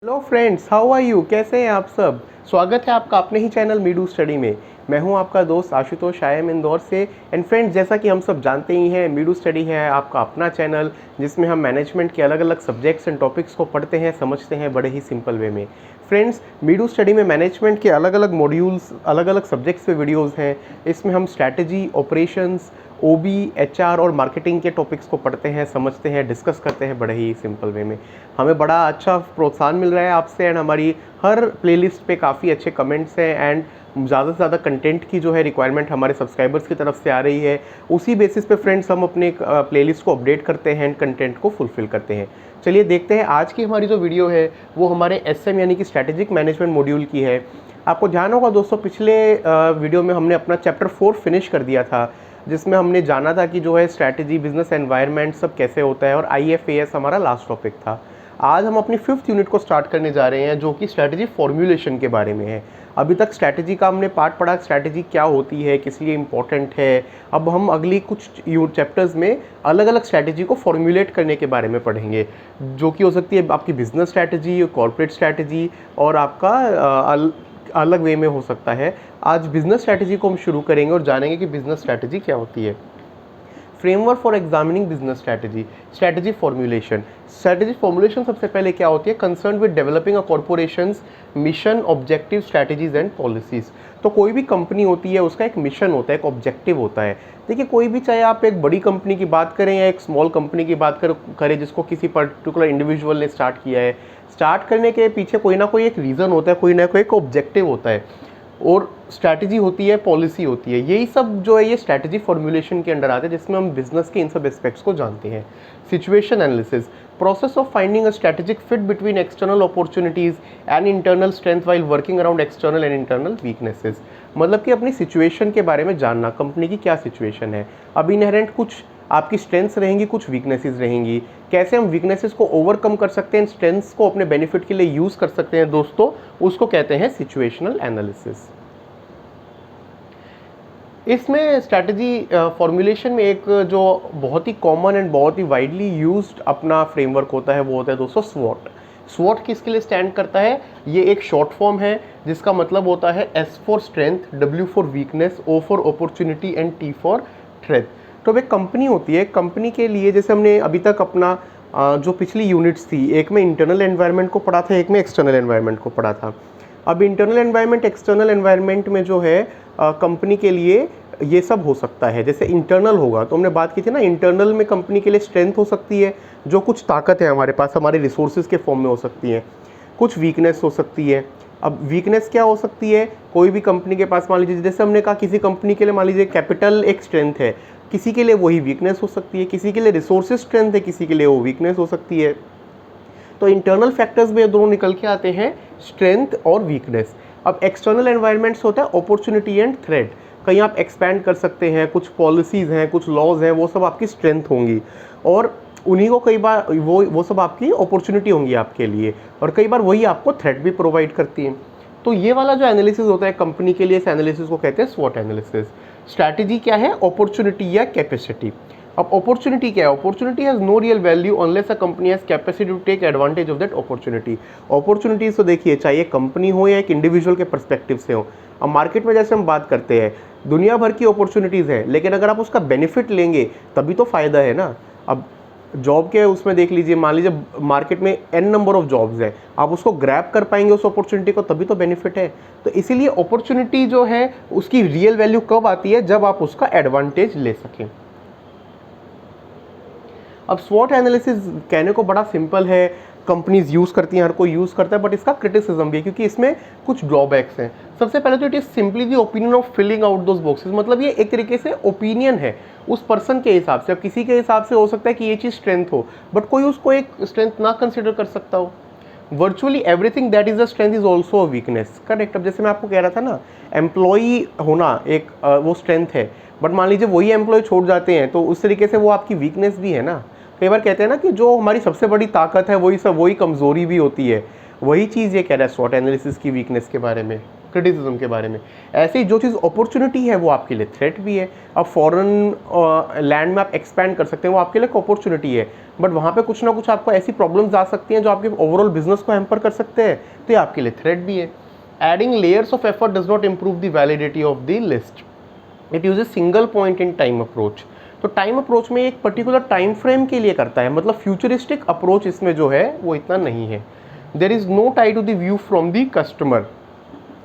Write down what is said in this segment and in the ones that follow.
Hello friends, how are you? कैसे हैं आप सब? स्वागत है आपका अपने ही चैनल मीडू स्टडी में। मैं हूं आपका दोस्त आशुतोष, आया इंदौर से। एंड फ्रेंड्स, जैसा कि हम सब जानते ही हैं, मीडू स्टडी है आपका अपना चैनल जिसमें हम मैनेजमेंट के अलग अलग सब्जेक्ट्स एंड टॉपिक्स को पढ़ते हैं, समझते हैं बड़े ही सिंपल वे में। फ्रेंड्स, मीडू स्टडी में मैनेजमेंट के अलग अलग मॉड्यूल्स, अलग अलग सब्जेक्ट्स पे वीडियोज़ हैं। इसमें हम स्ट्रैटेजी, ऑपरेशंस, ओबी, एचआर और मार्केटिंग के टॉपिक्स को पढ़ते हैं, समझते हैं, डिस्कस करते हैं बड़े ही सिंपल वे में। हमें बड़ा अच्छा प्रोत्साहन मिल रहा है आपसे एंड हमारी हर प्लेलिस्ट पे काफ़ी अच्छे कमेंट्स हैं एंड ज़्यादा से ज़्यादा कंटेंट की जो है रिक्वायरमेंट हमारे सब्सक्राइबर्स की तरफ से आ रही है। उसी बेसिस पे फ्रेंड्स हम अपने प्लेलिस्ट को अपडेट करते हैं एंड कंटेंट को फुलफ़िल करते हैं। चलिए देखते हैं आज की हमारी जो वीडियो है वो हमारे एसएम यानी कि स्ट्रैटेजिक मैनेजमेंट मॉड्यूल की है। आपको ध्यान होगा दोस्तों, पिछले वीडियो में हमने अपना चैप्टर 4 फिनिश कर दिया था, जिसमें हमने जाना था कि जो है स्ट्रैटेजी, बिजनेस एनवायरनमेंट सब कैसे होता है, और IFAS हमारा लास्ट टॉपिक था। आज हम अपनी 5th यूनिट को स्टार्ट करने जा रहे हैं जो कि स्ट्रैटेजी फॉर्म्यूलेशन के बारे में है। अभी तक स्ट्रैटेजी का हमने पार्ट पढ़ा, स्ट्रैटेजी क्या होती है, किस लिए इम्पोर्टेंट है। अब हम अगली कुछ चैप्टर्स में अलग अलग स्ट्रैटेजी को फॉर्म्यूलेट करने के बारे में पढ़ेंगे, जो कि हो सकती है आपकी बिजनेस स्ट्रैटेजी, कॉर्पोरेट स्ट्रैटेजी और आपका अलग वे में हो सकता है। आज बिजनेस स्ट्रैटेजी को हम शुरू करेंगे और जानेंगे कि बिजनेस स्ट्रैटेजी क्या होती है। Framework for examining business strategy, strategy formulation. Strategy formulation सबसे पहले क्या होती है? Concern with developing a corporations mission, objective, strategies and policies. तो कोई भी कंपनी होती है, उसका एक मिशन होता है, एक ऑब्जेक्टिव होता है। देखिए, कोई भी, चाहे आप एक बड़ी कंपनी की बात करें या एक स्मॉल कंपनी की बात करें जिसको किसी पर्टिकुलर इंडिविजुअल ने स्टार्ट किया है, स्टार्ट करने के पीछे कोई ना कोई एक रीज़न होता है, कोई ना कोई एक ऑब्जेक्टिव होता है, और स्ट्रैटेजी होती है, पॉलिसी होती है। यही सब जो है ये स्ट्रैटेजी फॉर्म्यूलेशन के अंडर आते हैं, जिसमें हम बिजनेस के इन सब एस्पेक्ट्स को जानते हैं। Situation analysis, process of finding a strategic fit between external opportunities and internal strength while working around external and internal weaknesses. मतलब कि अपनी सिचुएशन के बारे में जानना, कंपनी की क्या सिचुएशन है। अब इनहेरेंट कुछ आपकी स्ट्रेंथ्स रहेंगी, कुछ वीकनेसेस रहेंगी। कैसे हम वीकनेसेस को ओवरकम कर सकते हैं, स्ट्रेंथ्स को अपने बेनिफिट के लिए यूज़ कर सकते हैं दोस्तों, उसको कहते हैं सिचुएशनल एनालिसिस। इसमें स्ट्रैटेजी फॉर्म्यूलेशन में एक जो बहुत ही कॉमन एंड बहुत ही वाइडली यूज्ड अपना फ्रेमवर्क होता है वो होता है दोस्तों स्वॉट। स्वॉट किसके लिए स्टैंड करता है? ये एक शॉर्ट फॉर्म है जिसका मतलब होता है S for strength, W for weakness, O for opportunity and T for threat. तो एक कंपनी होती है, कंपनी के लिए जैसे हमने अभी तक अपना जो पिछली यूनिट्स थी, एक में इंटरनल एनवायरनमेंट को पढ़ा था, एक में एक्सटर्नल एनवायरनमेंट को पढ़ा था। अब इंटरनल एनवायरनमेंट, एक्सटर्नल एनवायरनमेंट में जो है कंपनी के लिए ये सब हो सकता है। जैसे इंटरनल होगा तो हमने बात की थी ना, इंटरनल में कंपनी के लिए स्ट्रेंथ हो सकती है, जो कुछ ताकत है हमारे पास, हमारे रिसोर्सेज के फॉर्म में हो सकती है। कुछ वीकनेस हो सकती है। अब वीकनेस क्या हो सकती है? कोई भी कंपनी के पास, मान लीजिए जैसे हमने कहा, किसी कंपनी के लिए मान लीजिए कैपिटल एक स्ट्रेंथ है, किसी के लिए वही वीकनेस हो सकती है। किसी के लिए रिसोर्सेज स्ट्रेंथ है, किसी के लिए वो वीकनेस हो सकती है। तो इंटरनल फैक्टर्स में दोनों निकल के आते हैं, स्ट्रेंथ और वीकनेस। अब एक्सटर्नल एनवायरनमेंट्स होता है अपॉर्चुनिटी एंड थ्रेट। कहीं आप एक्सपैंड कर सकते हैं, कुछ पॉलिसीज़ हैं, कुछ लॉज हैं, वो सब आपकी स्ट्रेंथ होंगी, और उन्हीं को कई बार वो सब आपकी अपॉर्चुनिटी होंगी आपके लिए, और कई बार वही आपको थ्रेट भी प्रोवाइड करती हैं। तो ये वाला जो एनालिसिस होता है कंपनी के लिए, इस एनालिसिस को कहते हैं स्वॉट एनालिसिस। स्ट्रैटेजी क्या है? अपॉर्चुनिटी या कैपेसिटी। अब अपॉर्चुनिटी क्या है? Opportunity has no real value unless a company has capacity to take advantage of that opportunity. Opportunities तो देखिए, चाहे कंपनी हो या एक इंडिविजुअल के पर्सपेक्टिव से हो। अब मार्केट में जैसे हम बात करते हैं, दुनिया भर की अपॉर्चुनिटीज़ हैं, लेकिन अगर आप उसका बेनिफिट लेंगे तभी तो फ़ायदा है ना। अब जॉब के उसमें देख लीजिए, मान लीजिए मार्केट में n नंबर ऑफ जॉब्स है, आप उसको ग्रैब कर पाएंगे उस अपॉर्चुनिटी को, तभी तो बेनिफिट है। तो इसीलिए अपॉर्चुनिटी जो है उसकी रियल वैल्यू कब आती है? जब आप उसका एडवांटेज ले सकें। अब स्वॉट एनालिसिस कहने को बड़ा सिंपल है, कंपनीज यूज़ करती हैं, हर कोई यूज़ करता है, बट इसका क्रिटिसिज्म भी है क्योंकि इसमें कुछ ड्रॉबैक्स हैं। सबसे पहले तो it is simply the opinion of filling out those boxes. मतलब ये एक तरीके से ओपिनियन है उस पर्सन के हिसाब से। अब किसी के हिसाब से हो सकता है कि ये चीज़ स्ट्रेंथ हो, बट कोई उसको एक स्ट्रेंथ ना कंसिडर कर सकता हो। Virtually everything that is a strength is also a weakness. Correct. अब जैसे मैं आपको कह रहा था ना, एम्प्लॉई होना एक वो स्ट्रेंथ है, बट मान लीजिए वही एम्प्लॉय छोड़ जाते हैं तो उस तरीके से वो आपकी वीकनेस भी है ना। कई बार कहते हैं ना कि जो हमारी सबसे बड़ी ताकत है वही कमज़ोरी भी होती है। वही चीज़ ये कह रहा है स्वॉट एनालिसिस की वीकनेस के बारे में। क्रिटिसिज्म के बारे में। ऐसे ही जो चीज़ अपॉर्चुनिटी है वो आपके लिए थ्रेट भी है। अब फॉरेन लैंड में आप एक्सपैंड कर सकते हैं, वो आपके लिए एक अपॉर्चुनिटी है, बट वहाँ पे कुछ ना कुछ आपको ऐसी प्रॉब्लम्स आ सकती हैं जो आपके ओवरऑल बिजनेस को हैम्पर कर सकते हैं, तो ये आपके लिए थ्रेट भी है। Adding layers of effort does not improve the validity of the list, it uses single point in time approach. तो टाइम अप्रोच में एक पर्टिकुलर टाइम फ्रेम के लिए करता है, मतलब फ्यूचरिस्टिक अप्रोच इसमें जो है वो इतना नहीं है। There is no tie to the view from the customer.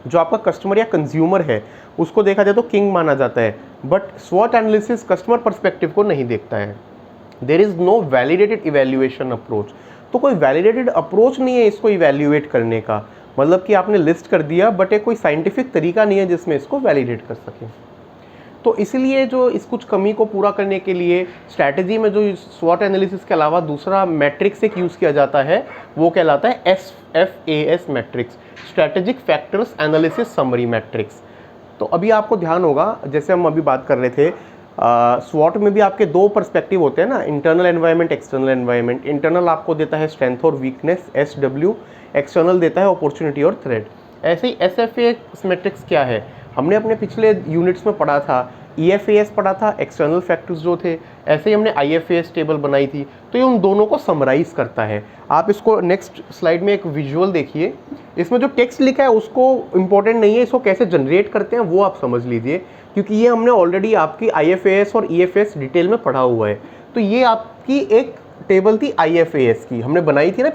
जो आपका कस्टमर या कंज्यूमर है उसको देखा जाए तो किंग माना जाता है, बट स्वॉट एनालिसिस कस्टमर पर्सपेक्टिव को नहीं देखता है। There is no validated evaluation approach, तो कोई वैलिडेटेड अप्रोच नहीं है इसको इवैल्यूएट करने का, मतलब कि आपने लिस्ट कर दिया बट एक कोई साइंटिफिक तरीका नहीं है जिसमें इसको वैलिडेट कर सकें। तो इसलिए जो इस कुछ कमी को पूरा करने के लिए स्ट्रैटेजी में जो स्वॉट एनालिसिस के अलावा दूसरा मैट्रिक्स एक यूज़ किया जाता है, वो कहलाता है SFAS matrix, strategic factors analysis summary matrix. तो अभी आपको ध्यान होगा, जैसे हम अभी बात कर रहे थे, स्वॉट में भी आपके दो पर्सपेक्टिव होते हैं ना, internal environment, external environment. Internal आपको देता है स्ट्रेंथ और वीकनेस SW, एक्सटर्नल देता है अपॉर्चुनिटी और थ्रेट। ऐसे ही SFAS मैट्रिक्स क्या है, हमने अपने पिछले यूनिट्स में पढ़ा था, EFAS पढ़ा था, एक्सटर्नल फैक्टर्स जो थे, ऐसे ही हमने IFAS टेबल बनाई थी। तो ये उन दोनों को समराइज करता है। आप इसको नेक्स्ट स्लाइड में एक विजुअल देखिए, इसमें जो टेक्स्ट लिखा है उसको इम्पोर्टेंट नहीं है, इसको कैसे जनरेट करते हैं वो आप समझ लीजिए, क्योंकि ये हमने ऑलरेडी आपकी IFAS और EFAS डिटेल में पढ़ा हुआ है। तो ये आपकी एक टेबल थी IFAS की, हमने बनाई थी ना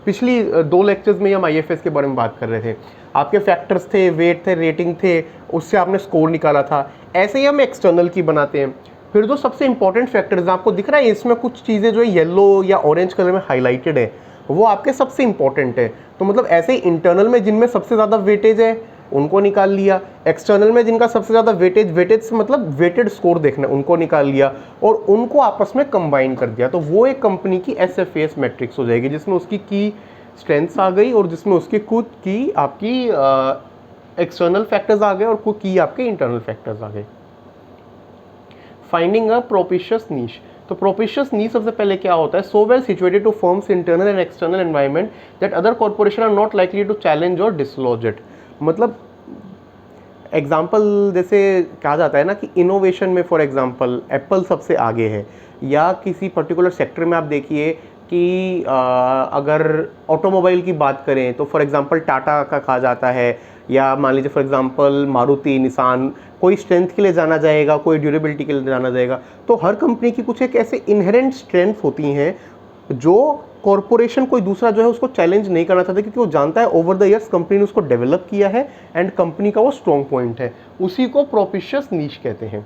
पिछली 2 लेक्चर्स में हम IFAS के बारे में बात कर रहे थे। आपके फैक्टर्स थे, वेट थे, रेटिंग थे, उससे आपने स्कोर निकाला था। ऐसे ही हम एक्सटर्नल की बनाते हैं। फिर जो सबसे इंपॉर्टेंट फैक्टर्स आपको दिख रहा है, इसमें कुछ चीज़ें जो है येलो या ऑरेंज कलर में हाईलाइटेड है, वो आपके सबसे इंपॉर्टेंट है। तो मतलब ऐसे ही इंटरनल में जिनमें सबसे ज़्यादा वेटेज है उनको निकाल लिया, एक्सटर्नल में जिनका सबसे ज़्यादा वेटेज से मतलब वेटेड स्कोर देखना, उनको निकाल लिया और उनको आपस में कंबाइन कर दिया। तो वो एक कंपनी की SFAS मैट्रिक्स हो जाएगी, जिसमें उसकी की स्ट्रेंथ्स आ गई और जिसमें उसकी खुद की आपकी एक्सटर्नल फैक्टर्स आ गए और कुछ की आपके इंटरनल फैक्टर्स आ गए। फाइंडिंग अ प्रोपिशियस नीश, तो प्रोपिशियस नीश सबसे पहले क्या होता है, so well situated to firms internal and external environment that other corporation are not likely to challenge और डिसलॉज इट। मतलब एग्जाम्पल जैसे कहा जाता है ना कि इनोवेशन में फॉर एग्जाम्पल एप्पल सबसे आगे है, या किसी पर्टिकुलर सेक्टर में आप देखिए कि अगर ऑटोमोबाइल की बात करें तो फॉर एग्जांपल टाटा का कहा जाता है, या मान लीजिए फॉर एग्जांपल मारुति, निसान, कोई स्ट्रेंथ के लिए जाना जाएगा, कोई ड्यूरेबिलिटी के लिए जाना जाएगा। तो हर कंपनी की कुछ एक ऐसे इनहेरेंट स्ट्रेंथ होती हैं जो कॉरपोरेशन कोई दूसरा जो है उसको चैलेंज नहीं करना चाहता, क्योंकि वो जानता है ओवर द ईयर्स कंपनी ने उसको डेवलप किया है एंड कंपनी का वो स्ट्रॉन्ग पॉइंट है। उसी को प्रोपिशियस नीश कहते हैं।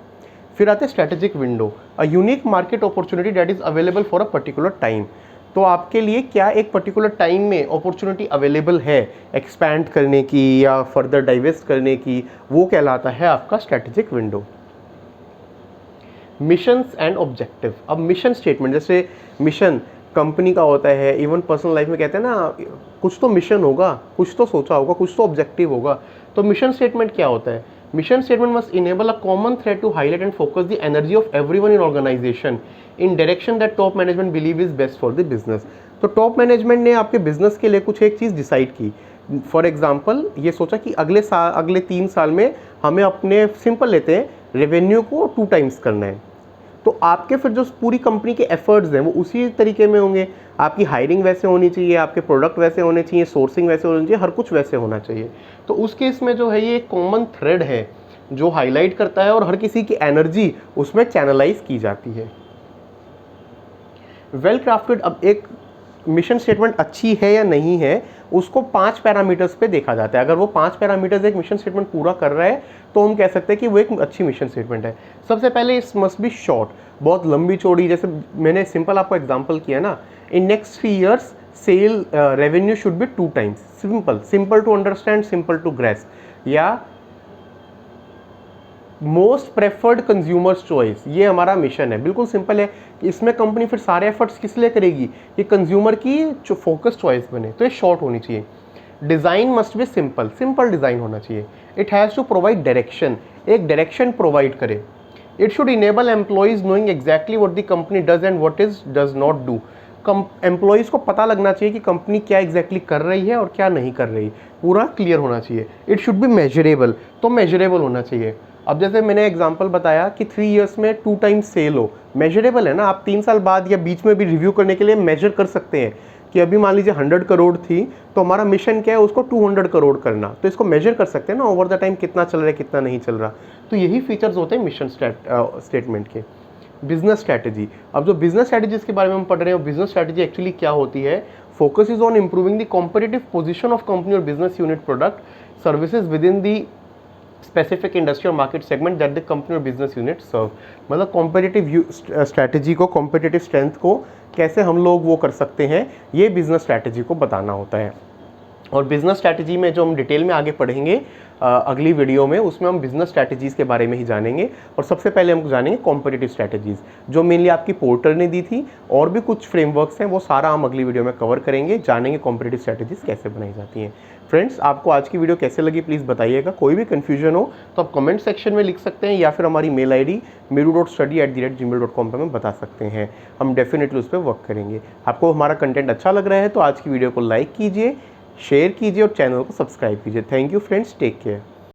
फिर आते strategic window, a unique market opportunity that is available for a particular time. तो आपके लिए क्या एक पर्टिकुलर टाइम में अपॉर्चुनिटी अवेलेबल है एक्सपैंड करने की या फर्दर डाइवेस्ट करने की, वो कहलाता है आपका strategic window. Missions and objective, अब मिशन स्टेटमेंट, जैसे मिशन कंपनी का होता है, इवन पर्सनल लाइफ में कहते हैं ना कुछ तो मिशन होगा, कुछ तो सोचा होगा, कुछ तो ऑब्जेक्टिव होगा। तो मिशन स्टेटमेंट क्या होता है, mission statement must enable a common thread to highlight and focus the energy of everyone in organization in direction that top management believe is best for the business. तो top management ने आपके business के लिए कुछ एक चीज़ decide की। For example ये सोचा कि अगले 3 साल में हमें अपने, सिंपल लेते हैं, रेवेन्यू को 2 टाइम्स करना है। तो आपके फिर जो पूरी कंपनी के एफर्ट्स हैं वो उसी तरीके में होंगे। आपकी हायरिंग वैसे होनी चाहिए, आपके प्रोडक्ट वैसे होने चाहिए, सोर्सिंग वैसे होनी चाहिए, हर कुछ वैसे होना चाहिए। तो उस केस में जो है ये एक कॉमन थ्रेड है जो हाईलाइट करता है और हर किसी की एनर्जी उसमें चैनलाइज की जाती है। वेल क्राफ्टेड, अब एक मिशन स्टेटमेंट अच्छी है या नहीं है उसको 5 पैरामीटर्स पे देखा जाता है। अगर वो 5 पैरामीटर्स एक मिशन स्टेटमेंट पूरा कर रहा है तो हम कह सकते हैं कि वो एक अच्छी मिशन स्टेटमेंट है। सबसे पहले इस मस्ट बी शॉर्ट, बहुत लंबी चौड़ी, जैसे मैंने सिंपल आपको एग्जांपल किया ना, in next 3 years sale revenue should be 2 times. Simple to understand, simple to grasp. या मोस्ट प्रेफर्ड कंज्यूमर्स चॉइस, ये हमारा मिशन है, बिल्कुल सिंपल है। इसमें कंपनी फिर सारे एफर्ट्स किस लिए करेगी कि कंज्यूमर की जो फोकस चॉइस बने, तो ये शॉर्ट होनी चाहिए। Design must be simple design होना चाहिए। It has to provide direction, एक डायरेक्शन प्रोवाइड करे। It should enable employees knowing exactly what the company does and what is does not do. Employees को पता लगना चाहिए कि कंपनी क्या एग्जैक्टली कर रही है और क्या नहीं कर रही, पूरा क्लियर होना चाहिए। इट शुड बी मेजरेबल, तो मेजरेबल होना चाहिए। अब जैसे मैंने एग्जांपल बताया कि 3 इयर्स में 2 टाइम्स सेल हो, मेजरेबल है ना। आप 3 साल बाद या बीच में भी रिव्यू करने के लिए मेजर कर सकते हैं कि अभी मान लीजिए 100 करोड़ थी तो हमारा मिशन क्या है, उसको 200 करोड़ करना। तो इसको मेजर कर सकते हैं ना ओवर द टाइम, कितना चल रहा है कितना नहीं चल रहा। तो यही फीचर्स होते हैं मिशन स्टेटमेंट के। बिजनेस स्ट्रैटेजी, अब जो बिजनेस स्ट्रैटेजीज के बारे में हम पढ़ रहे हैं, बिजनेस स्ट्रैटेजी एक्चुअली क्या होती है? Focus is on improving the competitive position of company और business unit, product services within the specific industry और market segment that the company और बिजनेस यूनिट सर्व। मतलब कॉम्पिटिटिव स्ट्रैटेजी को, competitive strength को कैसे हम लोग वो कर सकते हैं, ये बिजनेस स्ट्रैटेजी को बताना होता है। और बिजनेस स्ट्रैटेजी में जो हम डिटेल में आगे पढ़ेंगे अगली वीडियो में, उसमें हम बिजनेस स्ट्रैटेजीज़ के बारे में ही जानेंगे। और सबसे पहले हम जानेंगे कॉम्पिटिटिव स्ट्रैटेजीज़, जो मेनली आपकी पोर्टर ने दी थी, और भी कुछ फ्रेमवर्क्स हैं, वो सारा हम अगली वीडियो में कवर करेंगे, जानेंगे कॉम्पिटिटिव स्ट्रैटेजीज़ कैसे बनाई जाती हैं। फ्रेंड्स, आपको आज की वीडियो कैसे लगी प्लीज़ बताइएगा। कोई भी कन्फ्यूजन हो तो आप कमेंट सेक्शन में लिख सकते हैं, या फिर हमारी मेल ID meedu.study@gmail.com पर हमें बता सकते हैं। हम डेफिनेटली उस पर वर्क करेंगे। आपको हमारा कंटेंट अच्छा लग रहा है तो आज की वीडियो को लाइक कीजिए, शेयर कीजिए और चैनल को सब्सक्राइब कीजिए। Thank you friends, take care.